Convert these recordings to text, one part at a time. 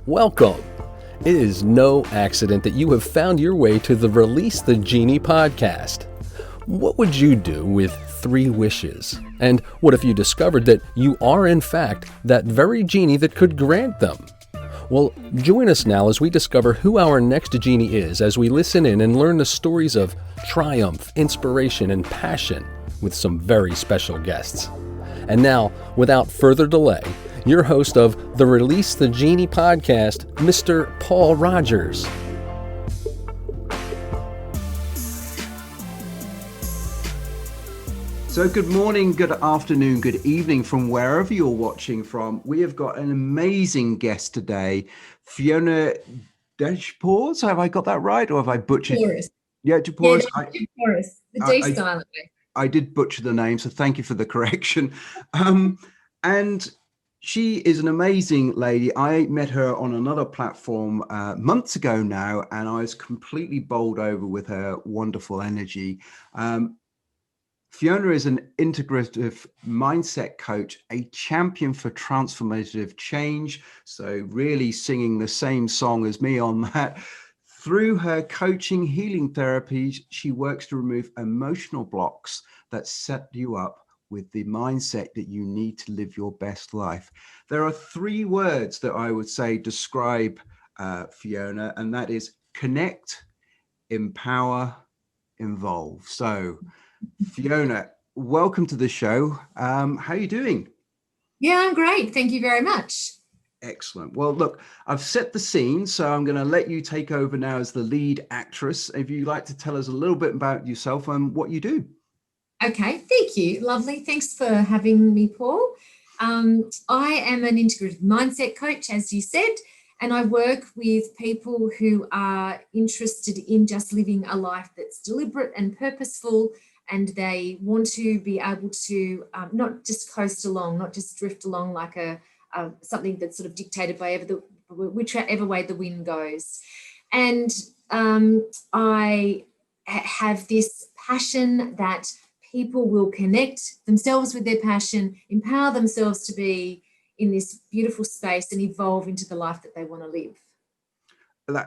Welcome. It is no accident that you have found your way to the Release the Genie podcast. What would you do with 3 wishes? And what if you discovered that you are in fact that very genie that could grant them? Well, join us now as we discover who our next genie is as we listen in and learn the stories of triumph, inspiration, and passion with some very special guests. And now, without further delay, your host of the Release the Genie podcast, Mr. Paul Rogers. So good morning, good afternoon, good evening from wherever you're watching from. We have got an amazing guest today, Fiona Djapouras. Have I got that right, or have I butchered? Djapouras. Yeah, Djapouras. Djapouras. The D silent way. I did butcher the name, so thank you for the correction. And she is an amazing lady. I met her on another platform months ago now, and I was completely bowled over with her wonderful energy. Fiona is an integrative mindset coach, a champion for transformative change. So really singing the same song as me on that. Through her coaching healing therapies, she works to remove emotional blocks that set you up with the mindset that you need to live your best life. There are 3 words that I would say describe Fiona, and that is connect, empower, involve. So Fiona, welcome to the show. How are you doing? Yeah, I'm great. Thank you very much. Excellent. Well, look, I've set the scene, so I'm going to let you take over now as the lead actress. If you'd like to tell us a little bit about yourself and what you do. Okay, thank you. Lovely. Thanks for having me, Paul. I am an integrative mindset coach, as you said, and I work with people who are interested in just living a life that's deliberate and purposeful, and they want to be able to not just coast along, not just drift along like something that's sort of dictated by whichever way the wind goes. And I have this passion that people will connect themselves with their passion, empower themselves to be in this beautiful space and evolve into the life that they want to live.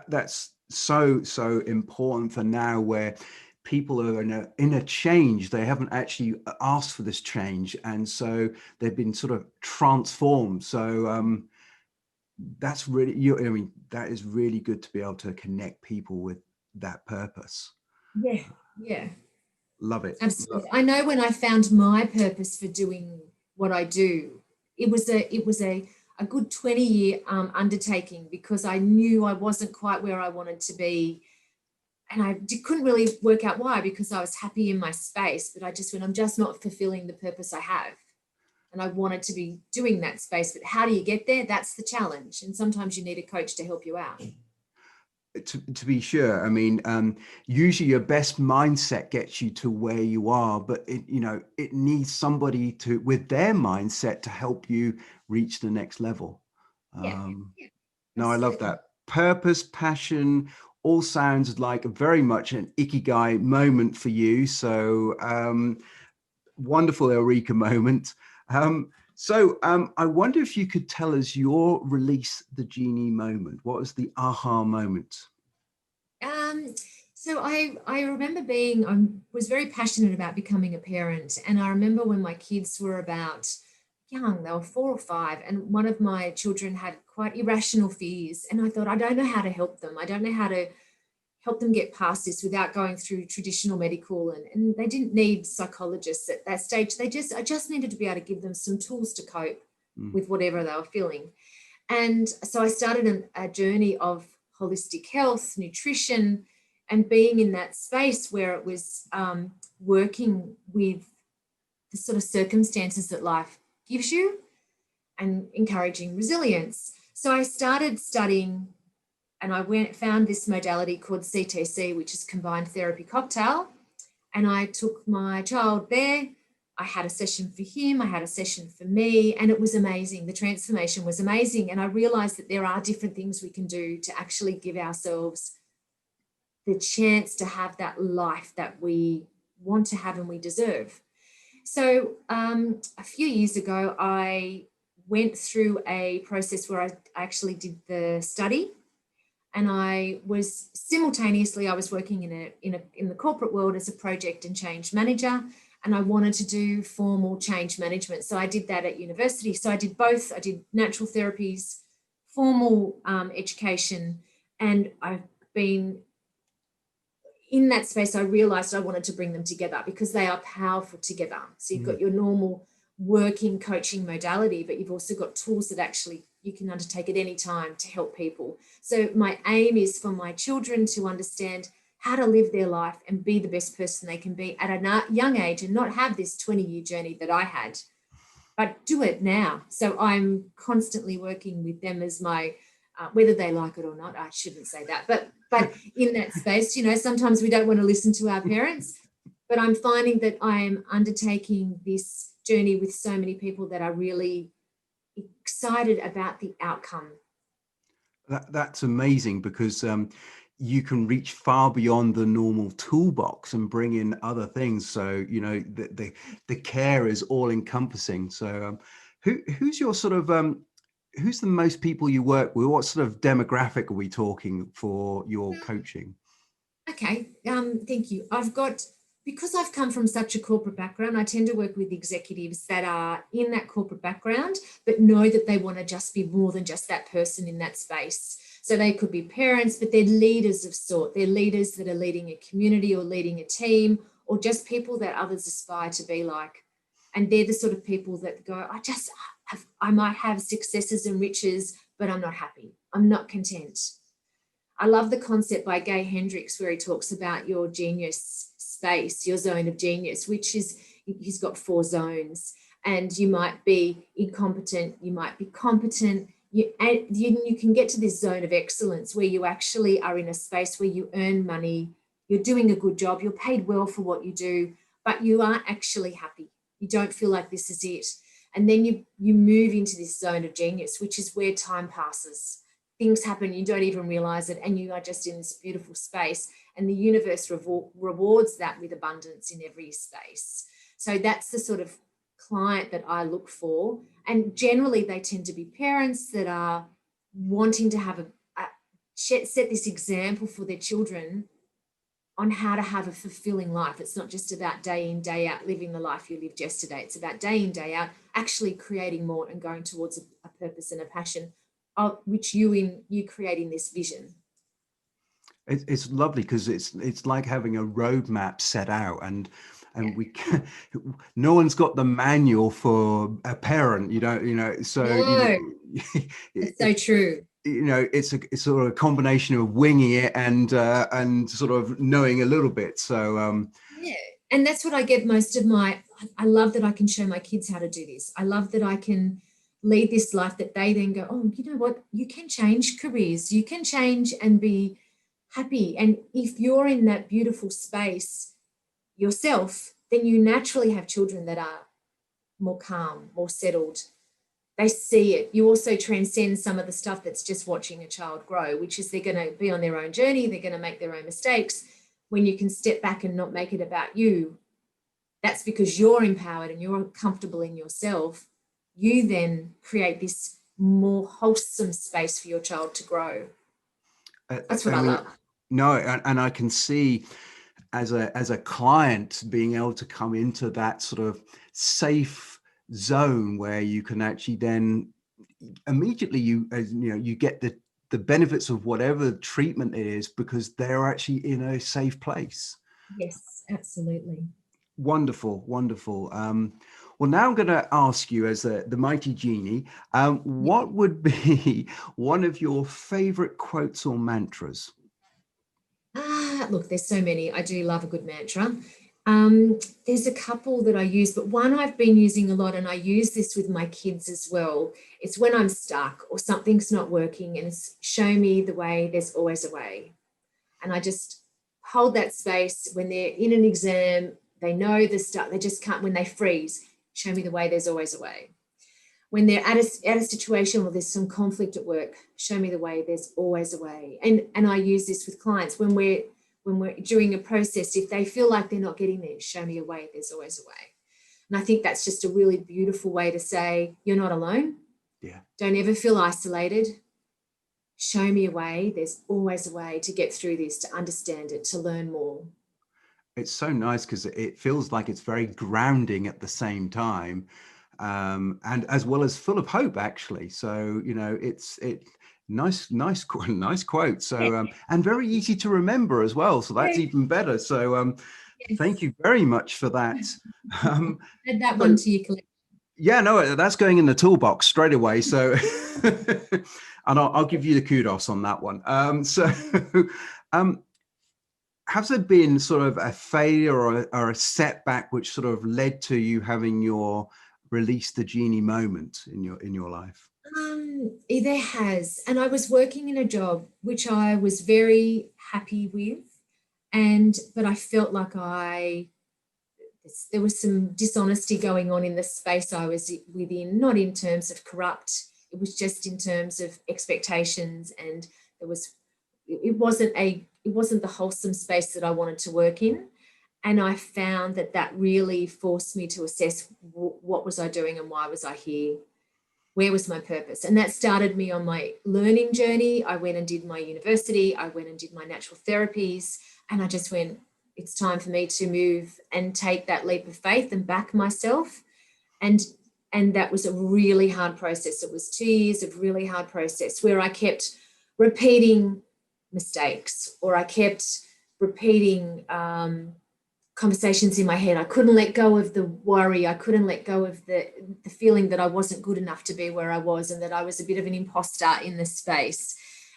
That's so important for now, where people are in a change. They haven't actually asked for this change, and so they've been sort of transformed. So that's really, I mean, that is really good to be able to connect people with that purpose. Yeah. Love it. Absolutely. I know when I found my purpose for doing what I do, it was a good 20-year undertaking, because I knew I wasn't quite where I wanted to be. And I couldn't really work out why, because I was happy in my space, but I just went, I'm just not fulfilling the purpose I have. And I wanted to be doing that space, but how do you get there? That's the challenge. And sometimes you need a coach to help you out. To be sure. I mean, usually your best mindset gets you to where you are, but it needs somebody with their mindset to help you reach the next level. No, I love that. Purpose, passion, all sounds like very much an ikigai moment for you. So wonderful Eureka moment. So I wonder if you could tell us your Release the Genie moment. What was the aha moment? So I remember I was very passionate about becoming a parent. And I remember when my kids were about young, they were 4 or 5, and one of my children had quite irrational fears. And I thought, I don't know how to help them. I don't know how to help them get past this without going through traditional medical, and they didn't need psychologists at that stage. I just needed to be able to give them some tools to cope with whatever they were feeling. And so I started a journey of holistic health, nutrition, and being in that space where it was working with the sort of circumstances that life gives you and encouraging resilience. So I started studying, and I found this modality called CTC, which is combined therapy cocktail. And I took my child there. I had a session for him. I had a session for me, and it was amazing. The transformation was amazing. And I realized that there are different things we can do to actually give ourselves the chance to have that life that we want to have and we deserve. So a few years ago, I went through a process where I actually did the study, and I was simultaneously, I was working in the corporate world as a project and change manager, and I wanted to do formal change management. So I did that at university. So I did both. I did natural therapies, formal education, and I've been in that space. I realized I wanted to bring them together because they are powerful together. So you've got your normal working coaching modality, but you've also got tools that actually you can undertake at any time to help people. So my aim is for my children to understand how to live their life and be the best person they can be at a young age, and not have this 20-year journey that I had, but do it now. So I'm constantly working with them as my, whether they like it or not, I shouldn't say that, but in that space, sometimes we don't want to listen to our parents, but I'm finding that I am undertaking this journey with so many people that are really excited about the outcome. That's amazing, because you can reach far beyond the normal toolbox and bring in other things. So, the care is all encompassing. So who's your sort of, who's the most people you work with? What sort of demographic are we talking for your coaching? Okay, thank you. Because I've come from such a corporate background, I tend to work with executives that are in that corporate background, but know that they want to just be more than just that person in that space. So they could be parents, but they're leaders of sort. They're leaders that are leading a community or leading a team, or just people that others aspire to be like. And they're the sort of people that go, I might have successes and riches, but I'm not happy. I'm not content. I love the concept by Gay Hendricks where he talks about your genius space, your zone of genius, which is, he's got 4 zones, and you might be incompetent, you might be competent, you can get to this zone of excellence where you actually are in a space where you earn money, you're doing a good job, you're paid well for what you do, but you aren't actually happy. You don't feel like this is it. And then you move into this zone of genius, which is where time passes. Things happen, you don't even realize it, and you are just in this beautiful space, and the universe rewards that with abundance in every space. So that's the sort of client that I look for, and generally they tend to be parents that are wanting to have set this example for their children on how to have a fulfilling life. It's not just about day in, day out living the life you lived yesterday. It's about day in, day out actually creating more and going towards a purpose and a passion, which you creating this vision. It's lovely, because it's like having a roadmap set out, and we can, no one's got the manual for a parent, so No, it's so true. It's sort of a combination of winging it and sort of knowing a little bit. So yeah, and that's what I get most of I love that I can show my kids how to do this. I love that I can lead this life that they then go, oh, you know what, you can change careers, you can change and be happy. And if you're in that beautiful space yourself, then you naturally have children that are more calm, more settled. They see it. You also transcend some of the stuff that's just watching a child grow, which is they're going to be on their own journey, they're going to make their own mistakes. When you can step back and not make it about you, that's because you're empowered and you're comfortable in yourself. You then create this more wholesome space for your child to grow. That's what I love. No, and I can see as a client being able to come into that sort of safe zone where you can actually then immediately you get the benefits of whatever treatment it is, because they're actually in a safe place. Yes, absolutely. Wonderful. Well, now I'm going to ask you, as the mighty Genie, what would be one of your favorite quotes or mantras? Look, there's so many. I do love a good mantra. There's a couple that I use, but one I've been using a lot, and I use this with my kids as well. It's when I'm stuck or something's not working, and it's show me the way, there's always a way. And I just hold that space when they're in an exam, they know the stuff, they just can't, when they freeze, show me the way, there's always a way. When they're at a situation or there's some conflict at work, show me the way, there's always a way. And I use this with clients when we're during a process, if they feel like they're not getting there, show me a way, there's always a way. And I think that's just a really beautiful way to say, you're not alone. Yeah. Don't ever feel isolated. Show me a way. There's always a way to get through this, to understand it, to learn more. It's so nice because it feels like it's very grounding at the same time, and as well as full of hope, actually. So, it's nice quote. So, and very easy to remember as well. So that's even better. So, thank Yes. you very much for that. Add that So, one to your collection. yeah, no, that's going in the toolbox straight away. So, and I'll give you the kudos on that one. Um, has there been sort of a failure or a setback which sort of led to you having your release the genie moment in your life? There has, and I was working in a job which I was very happy with, but I felt like there was some dishonesty going on in the space I was within, not in terms of corrupt. It was just in terms of expectations, and it wasn't the wholesome space that I wanted to work in. And I found that really forced me to assess what was I doing and why was I here? Where was my purpose? And that started me on my learning journey. I went and did my university. I went and did my natural therapies. And I just went, it's time for me to move and take that leap of faith and back myself. And that was a really hard process. It was 2 years of really hard process where I kept repeating mistakes, or I kept repeating conversations in my head. I couldn't let go of the worry. I couldn't let go of the feeling that I wasn't good enough to be where I was, and that I was a bit of an imposter in this space.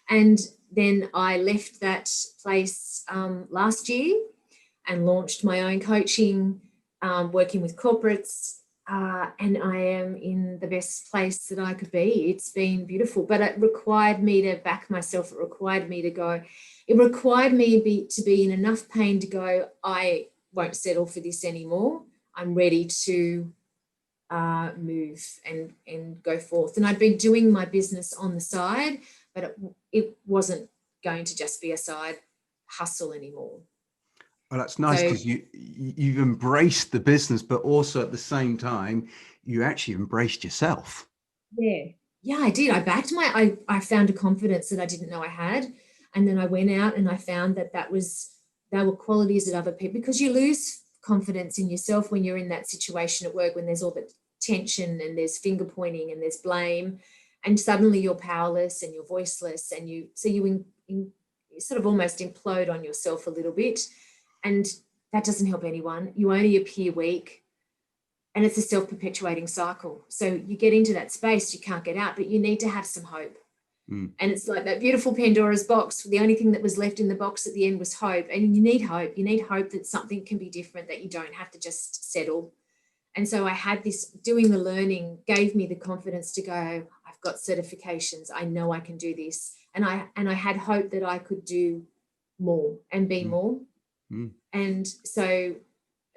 And then I left that place last year and launched my own coaching, working with corporates. And I am in the best place that I could be. It's been beautiful, but it required me to back myself. It required me to go. It required me to be in enough pain to go, I won't settle for this anymore. I'm ready to move and go forth. And I'd been doing my business on the side, but it wasn't going to just be a side hustle anymore. Well, that's nice So because you've embraced the business, but also at the same time, you actually embraced yourself. yeah, I did. I found a confidence that I didn't know I had. And then I went out and I found they were qualities that other people, because you lose confidence in yourself when you're in that situation at work, when there's all the tension and there's finger pointing and there's blame, and suddenly you're powerless and you're voiceless, and you sort of almost implode on yourself a little bit. And that doesn't help anyone. You only appear weak, and it's a self-perpetuating cycle. So you get into that space, you can't get out, but you need to have some hope. Mm. And it's like that beautiful Pandora's box. The only thing that was left in the box at the end was hope. And you need hope. You need hope that something can be different, that you don't have to just settle. And so I had this, doing the learning gave me the confidence to go, I've got certifications. I know I can do this. And I had hope that I could do more and be more. Mm. And so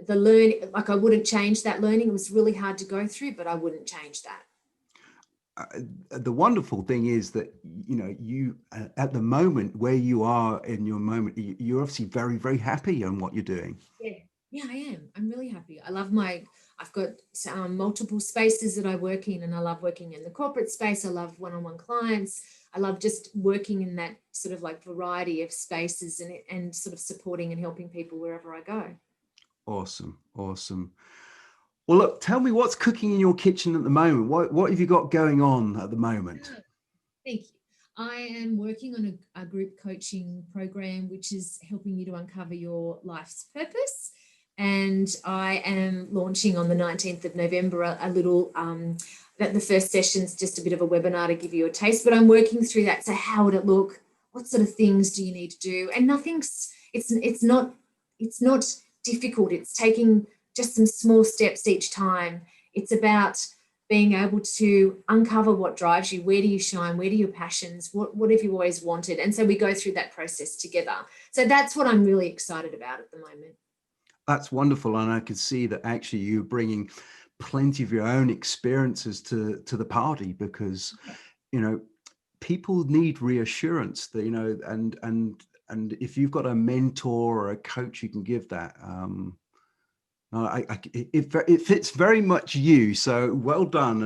the learning, like, I wouldn't change that learning. It was really hard to go through, but I wouldn't change that. The wonderful thing is that you at the moment where you are in your moment, you're obviously very, very happy on what you're doing. Yeah, I am. I'm really happy. I've got multiple spaces that I work in, and I love working in the corporate space. I love one-on-one clients. I love just working in that sort of like variety of spaces, and sort of supporting and helping people wherever I go. Awesome. Well, look, tell me what's cooking in your kitchen at the moment. What have you got going on at the moment? Thank you. I am working on a group coaching program, which is helping you to uncover your life's purpose. And I am launching on the 19th of November a little, the first session's just a bit of a webinar to give you a taste, but I'm working through that. So how would it look? What sort of things do you need to do? And it's not difficult. It's taking just some small steps each time. It's about being able to uncover what drives you. Where do you shine? Where do your passions? What have you always wanted? And so we go through that process together. So that's what I'm really excited about at the moment. That's wonderful. And I could see that actually you're bringing plenty of your own experiences to the party, because, people need reassurance that, and if you've got a mentor or a coach, you can give that, It fits very much you. So well done.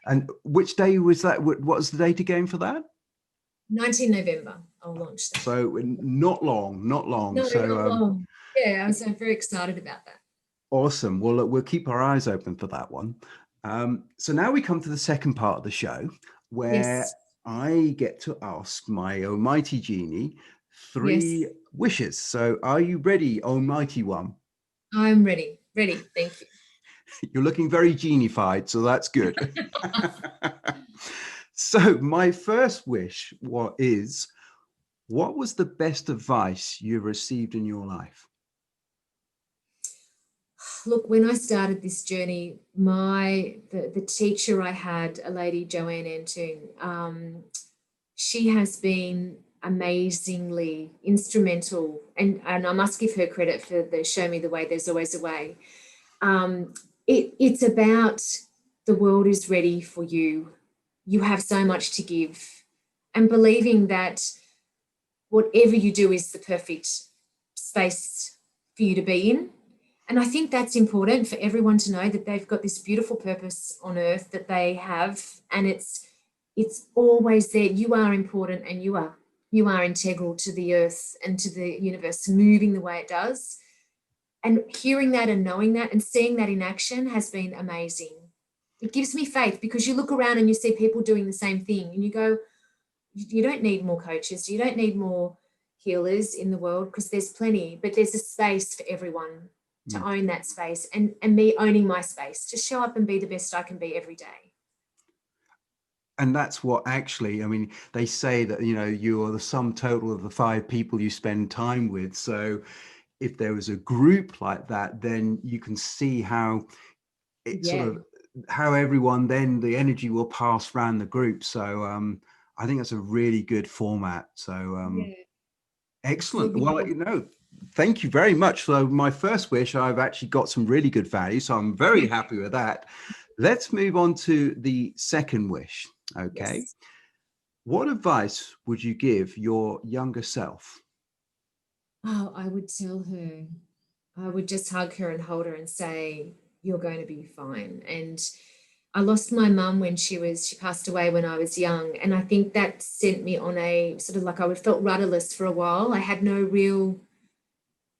And which day was that? What was the date again for that? 19 November, I'll launch that. So not long, not long. No, So not long. Yeah, I'm so very excited about that. awesome. Well, look, we'll keep our eyes open for that one. So now we come to the second part of the show where Yes, I get to ask my almighty genie yes, three wishes. So are you ready, almighty one? I'm ready. Ready, thank you. You're looking very genified, so that's good. So my first wish what was the best advice you received in your life? Look, when I started this journey, the teacher I had, a lady, Joanne Antoon, she has been amazingly instrumental, and I must give her credit for the show me the way, there's always a way. It's about the world is ready for you. You have so much to give, and believing that whatever you do is the perfect space for you to be in. And I think that's important for everyone to know that they've got this beautiful purpose on earth that they have, and it's always there. You are important, and you are integral to the earth and to the universe moving the way it does. And hearing that and knowing that and seeing that in action has been amazing. It gives me faith because you look around and you see people doing the same thing and you go, you don't need more coaches, you don't need more healers in the world because there's plenty, but there's a space for everyone to own that space, and me owning my space to show up and be the best I can be every day. And that's what actually, I mean, they say that, you are the sum total of the five people you spend time with. So if there was a group like that, then you can see how it sort Yeah. of, how everyone, then the energy will pass around the group. So I think that's a really good format. So Yeah. excellent. Absolutely. Well, thank you very much. So my first wish, I've actually got some really good value. So I'm very happy with that. Let's move on to the second wish. Okay. Yes. What advice would you give your younger self? Oh, I would tell her, I would just hug her and hold her and say, you're going to be fine. And I lost my mum when she passed away when I was young. And I think that sent me on a sort of like I felt rudderless for a while. I had no real,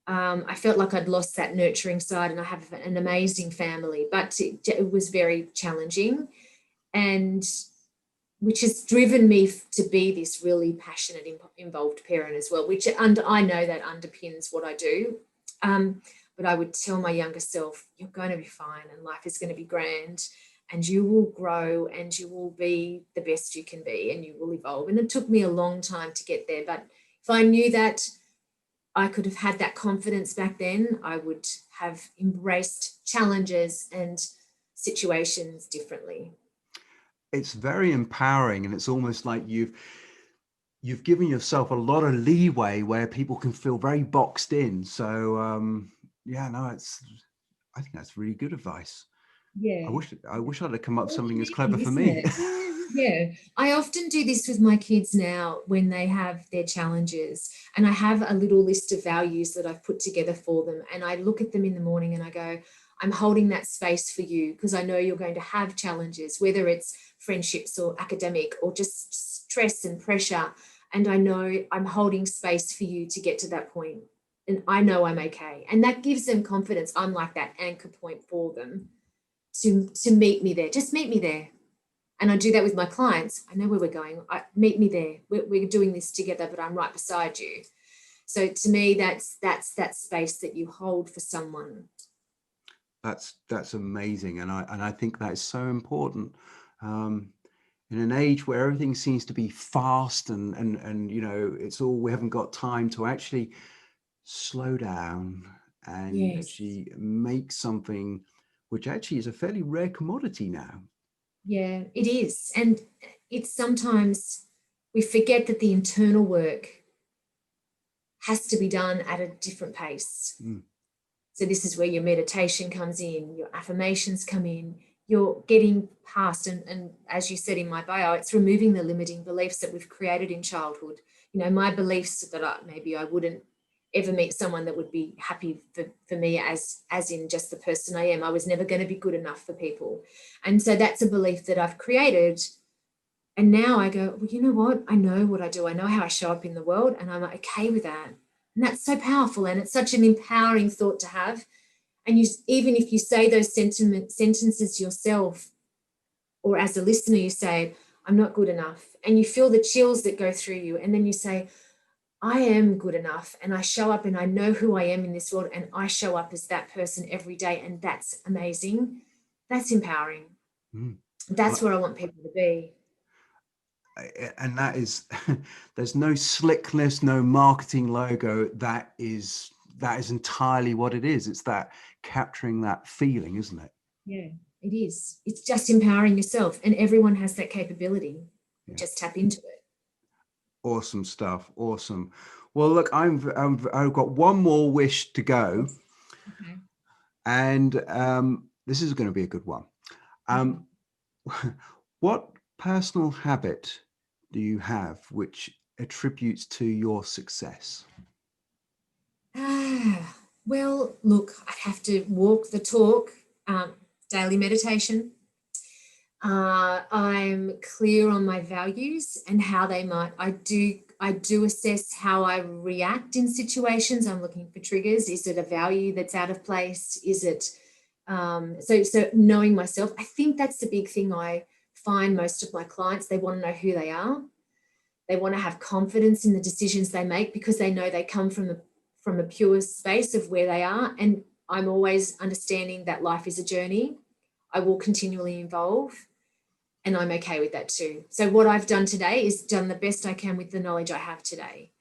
I felt like I'd lost that nurturing side, and I have an amazing family, but it was very challenging. And which has driven me to be this really passionate, involved parent as well, which I know that underpins what I do. But I would tell my younger self, you're going to be fine and life is going to be grand and you will grow and you will be the best you can be and you will evolve. And it took me a long time to get there. But if I knew that I could have had that confidence back then, I would have embraced challenges and situations differently. It's very empowering, and it's almost like you've given yourself a lot of leeway where people can feel very boxed in. So yeah, no, I think that's really good advice. Yeah. I wish I'd have come up with All something you as clever need, for isn't me. it? Yeah. I often do this with my kids now when they have their challenges, and I have a little list of values that I've put together for them. And I look at them in the morning and I go, I'm holding that space for you because I know you're going to have challenges, whether it's friendships or academic or just stress and pressure. And I know I'm holding space for you to get to that point. And I know I'm okay. And that gives them confidence. I'm like that anchor point for them to meet me there. Just meet me there. And I do that with my clients. I know where we're going. Meet me there. We're doing this together, but I'm right beside you. So to me, that's that space that you hold for someone. That's amazing, and I think that is so important. Um, in an age where everything seems to be fast and it's all, we haven't got time to actually slow down and Yes. actually make something which actually is a fairly rare commodity now. Yeah, it is. And it's sometimes we forget that the internal work has to be done at a different pace. Mm. So this is where your meditation comes in, your affirmations come in, you're getting past, and as you said in my bio, it's removing the limiting beliefs that we've created in childhood. My beliefs that maybe I wouldn't ever meet someone that would be happy for me as in just the person I am. I was never going to be good enough for people. And so that's a belief that I've created. And now I go, well, you know what? I know what I do. I know how I show up in the world, and I'm okay with that. And that's so powerful. And it's such an empowering thought to have. And even if you say those sentences yourself, or as a listener, you say, I'm not good enough. And you feel the chills that go through you. And then you say, I am good enough, and I show up, and I know who I am in this world, and I show up as that person every day. And that's amazing. That's empowering. That's where I want people to be. And that is, there's no slickness, no marketing logo. That is entirely what it is. It's that capturing that feeling, isn't it? Yeah, it is. It's just empowering yourself, and everyone has that capability. Yeah. Just tap into it. Awesome stuff. Awesome. Well, look, I've got one more wish to go. Okay. And this is going to be a good one. What personal habit do you have which attributes to your success? Well, look, I have to walk the talk, daily meditation. I'm clear on my values and how they might, I do assess how I react in situations. I'm looking for triggers. Is it a value that's out of place? Is it, so knowing myself, I think that's the big thing I find most of my clients, they want to know who they are. They want to have confidence in the decisions they make because they know they come from a pure space of where they are. And I'm always understanding that life is a journey. I will continually evolve, and I'm okay with that too. So what I've done today is done the best I can with the knowledge I have today.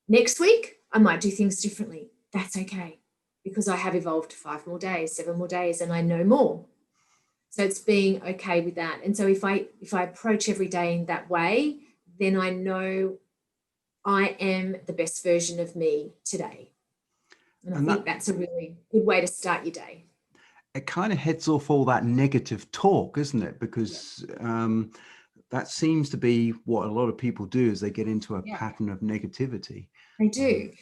Next week, I might do things differently. That's okay, because I have evolved 5 more days, 7 more days, and I know more. So it's being okay with that. And so if I approach every day in that way, then I know I am the best version of me today. And I think that's a really good way to start your day. It kind of heads off all that negative talk, isn't it? Because that seems to be what a lot of people do, is they get into a pattern of negativity. They do.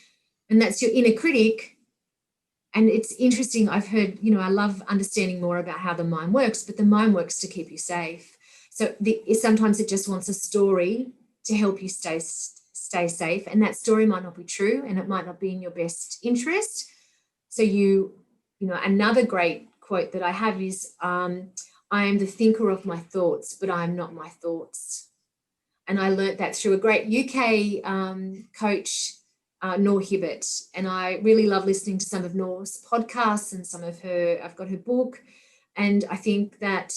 And that's your inner critic. And it's interesting. I've heard, I love understanding more about how the mind works, but the mind works to keep you safe. So sometimes it just wants a story to help you stay safe. And that story might not be true, and it might not be in your best interest. So another great quote that I have is, I am the thinker of my thoughts, but I am not my thoughts. And I learnt that through a great UK coach, Nor Hibbert. And I really love listening to some of Nor's podcasts and I've got her book. And I think that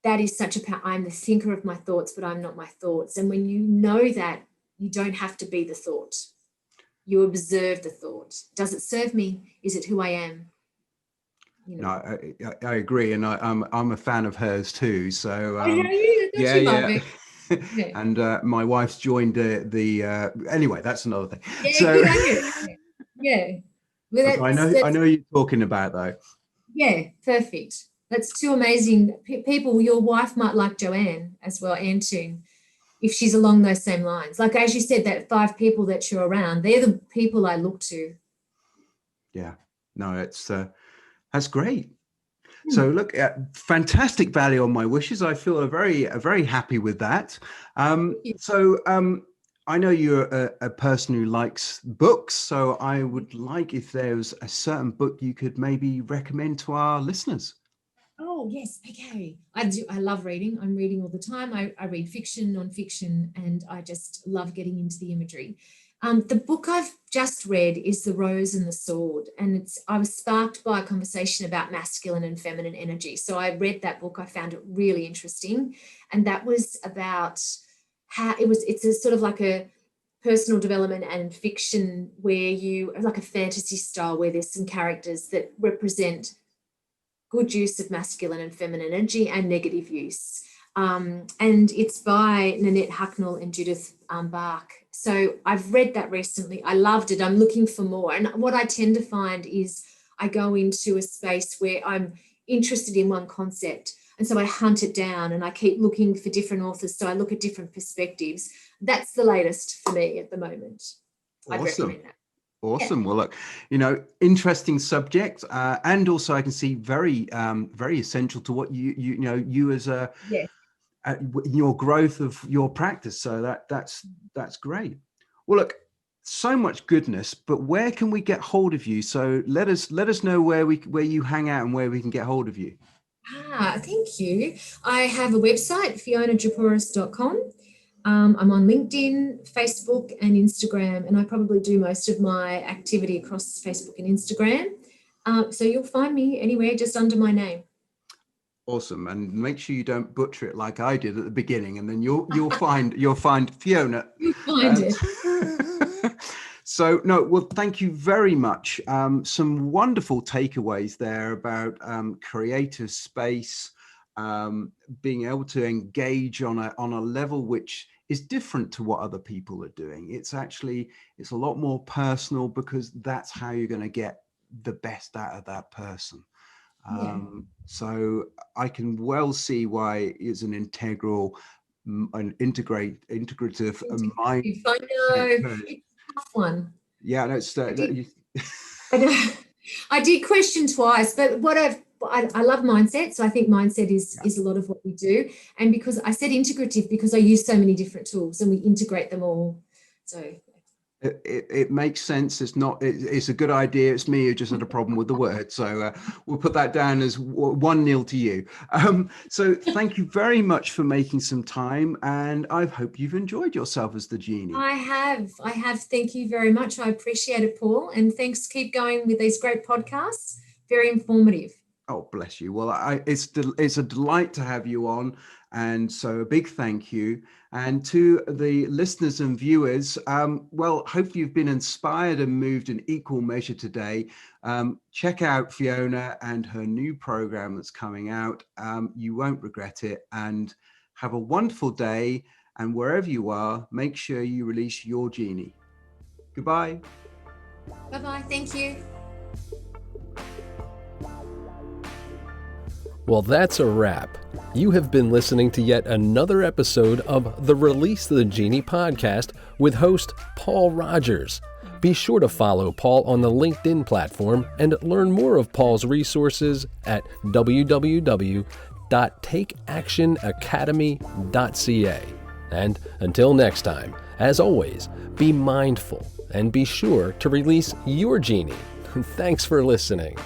that is such I'm the thinker of my thoughts, but I'm not my thoughts. And when you know that, you don't have to be the thought. You observe the thought. Does it serve me? Is it who I am? No, I agree, and I'm a fan of hers too. So yeah. And my wife's joined the anyway. That's another thing. Yeah, so, good idea. Yeah. Well, I know you're talking about though. Yeah, perfect. That's two amazing people. Your wife might like Joanne as well, Antoon, if she's along those same lines. Like, as you said, that 5 people that you're around, they're the people I look to. Yeah, no, that's great. So look, fantastic value on my wishes. I feel very happy with that. I know you're a person who likes books, so I would like if there's a certain book you could maybe recommend to our listeners. Oh, yes. Okay. I do. I love reading. I'm reading all the time. I read fiction, nonfiction, and I just love getting into the imagery. The book I've just read is The Rose and the Sword, and I was sparked by a conversation about masculine and feminine energy. So I read that book. I found it really interesting, and that was about how it's a sort of like a personal development and fiction where like a fantasy style where there's some characters that represent good use of masculine and feminine energy and negative use. And it's by Nanette Hucknall and Judith Bach. So I've read that recently. I loved it. I'm looking for more. And what I tend to find is I go into a space where I'm interested in one concept. And so I hunt it down and I keep looking for different authors. So I look at different perspectives. That's the latest for me at the moment. I'd Awesome. recommend that. Awesome. Well, look, interesting subject, and also I can see very, very essential to what you as a Yes. your growth of your practice. So that's great. Well, look, so much goodness, but where can we get hold of you? So let us know where you hang out and where we can get hold of you. Thank you. I have a website, fionadjapouras.com. I'm on LinkedIn, Facebook, and Instagram, and I probably do most of my activity across Facebook and Instagram. So you'll find me anywhere just under my name. Awesome, and make sure you don't butcher it like I did at the beginning, and then you'll find Fiona. You'll find it. So no, well, thank you very much. Some wonderful takeaways there about creative space, being able to engage on a level which is different to what other people are doing. It's a lot more personal, because that's how you're going to get the best out of that person. So I can well see why it's an integrative mind. I know, it's a tough one. Yeah, no, I know. I did question twice, but I love mindset. So I think mindset is a lot of what we do. And because I said integrative, because I use so many different tools and we integrate them all. So it makes sense. It's a good idea. It's me who just had a problem with the word. So we'll put that down as 1-0 to you. So thank you very much for making some time. And I hope you've enjoyed yourself as the Genie. I have. Thank you very much. I appreciate it, Paul. And thanks. Keep going with these great podcasts. Very informative. Oh, bless you. Well, it's a delight to have you on. And so a big thank you. And to the listeners and viewers, well, hopefully you've been inspired and moved in equal measure today. Check out Fiona and her new program that's coming out. You won't regret it. And have a wonderful day. And wherever you are, make sure you release your Genie. Goodbye. Bye-bye. Thank you. Well, that's a wrap. You have been listening to yet another episode of the Release the Genie podcast with host Paul Rogers. Be sure to follow Paul on the LinkedIn platform and learn more of Paul's resources at www.takeactionacademy.ca. And until next time, as always, be mindful and be sure to release your Genie. Thanks for listening.